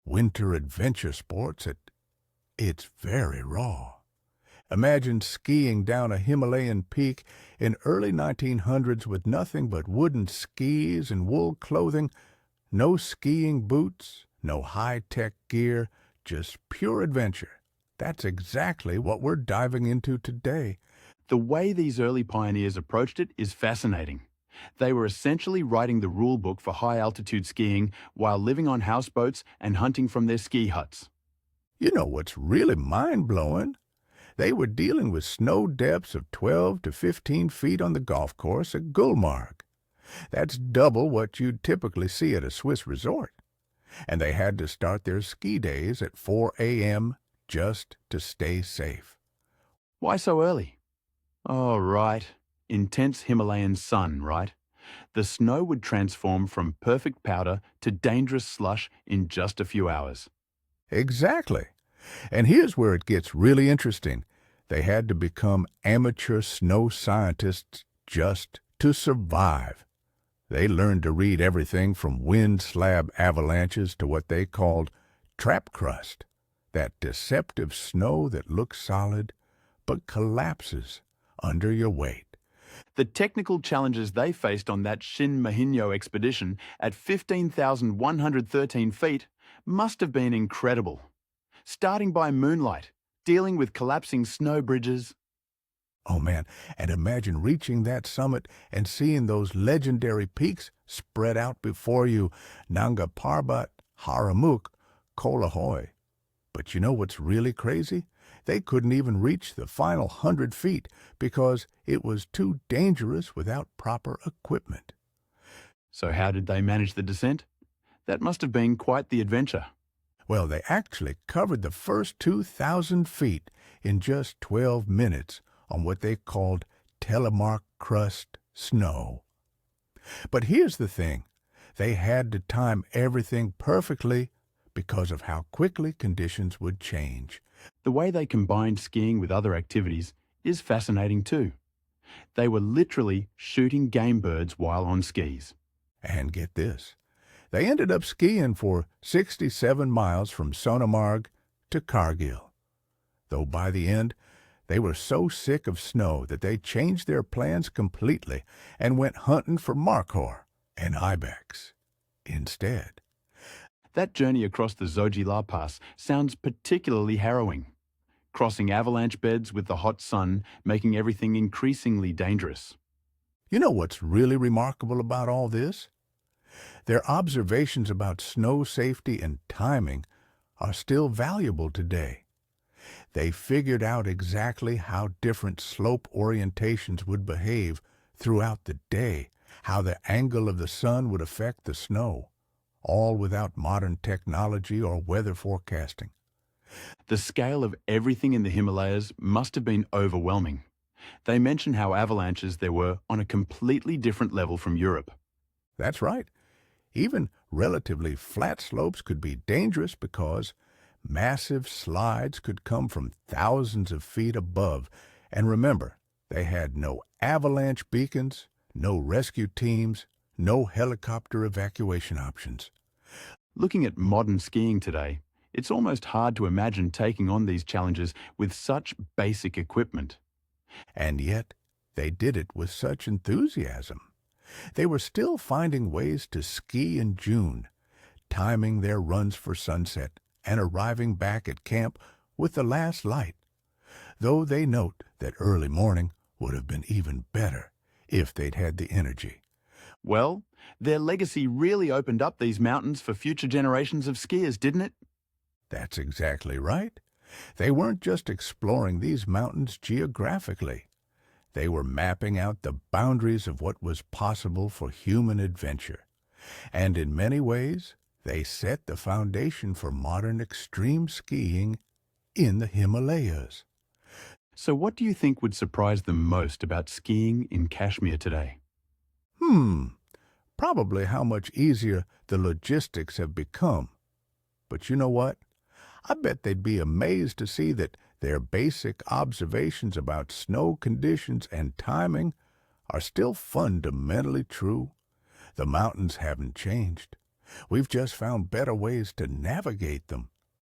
winter adventure sports at its very raw. Imagine skiing down a Himalayan peak in early 1900s with nothing but wooden skis and wool clothing, no skiing boots, no high-tech gear, just pure adventure. That's exactly what we're diving into today. The way these early pioneers approached it is fascinating. They were essentially writing the rule book for high-altitude skiing while living on houseboats and hunting from their ski huts. You know what's really mind-blowing? They were dealing with snow depths of 12 to 15 feet on the golf course at Gulmarg. That's double what you'd typically see at a Swiss resort. And they had to start their ski days at 4 a.m. just to stay safe. Why so early? Oh, right. Intense Himalayan sun, right? The snow would transform from perfect powder to dangerous slush in just a few hours. Exactly. And here's where it gets really interesting. They had to become amateur snow scientists just to survive. They learned to read everything from wind slab avalanches to what they called trap crust, that deceptive snow that looks solid but collapses under your weight. The technical challenges they faced on that Shin Mahino expedition at 15,113 feet must have been incredible. Starting by moonlight, dealing with collapsing snow bridges. Oh man, and imagine reaching that summit and seeing those legendary peaks spread out before you, Nanga Parbat, Haramuk, Kolahoy. But you know what's really crazy? They couldn't even reach the final 100 feet because it was too dangerous without proper equipment. So how did they manage the descent? That must have been quite the adventure. Well, they actually covered the first 2,000 feet in just 12 minutes on what they called telemark crust snow. But here's the thing. They had to time everything perfectly because of how quickly conditions would change. The way they combined skiing with other activities is fascinating too. They were literally shooting game birds while on skis. And get this, they ended up skiing for 67 miles from Sonamarg to Kargil. Though by the end, they were so sick of snow that they changed their plans completely and went hunting for markhor and ibex instead. That journey across the Zoji La Pass sounds particularly harrowing. Crossing avalanche beds with the hot sun, making everything increasingly dangerous. You know what's really remarkable about all this? Their observations about snow safety and timing are still valuable today. They figured out exactly how different slope orientations would behave throughout the day, how the angle of the sun would affect the snow, all without modern technology or weather forecasting. The scale of everything in the Himalayas must have been overwhelming. They mention how avalanches there were on a completely different level from Europe. That's right. Even relatively flat slopes could be dangerous because massive slides could come from thousands of feet above. And remember, they had no avalanche beacons, no rescue teams, no helicopter evacuation options. Looking at modern skiing today, it's almost hard to imagine taking on these challenges with such basic equipment. And yet, they did it with such enthusiasm. They were still finding ways to ski in June, timing their runs for sunset and arriving back at camp with the last light, though they note that early morning would have been even better if they'd had the energy. Well, their legacy really opened up these mountains for future generations of skiers, didn't it? That's exactly right. They weren't just exploring these mountains geographically. They were mapping out the boundaries of what was possible for human adventure. And in many ways, they set the foundation for modern extreme skiing in the Himalayas. So what do you think would surprise them most about skiing in Kashmir today? Probably how much easier the logistics have become. But you know what? I bet they'd be amazed to see that their basic observations about snow conditions and timing are still fundamentally true. The mountains haven't changed. We've just found better ways to navigate them.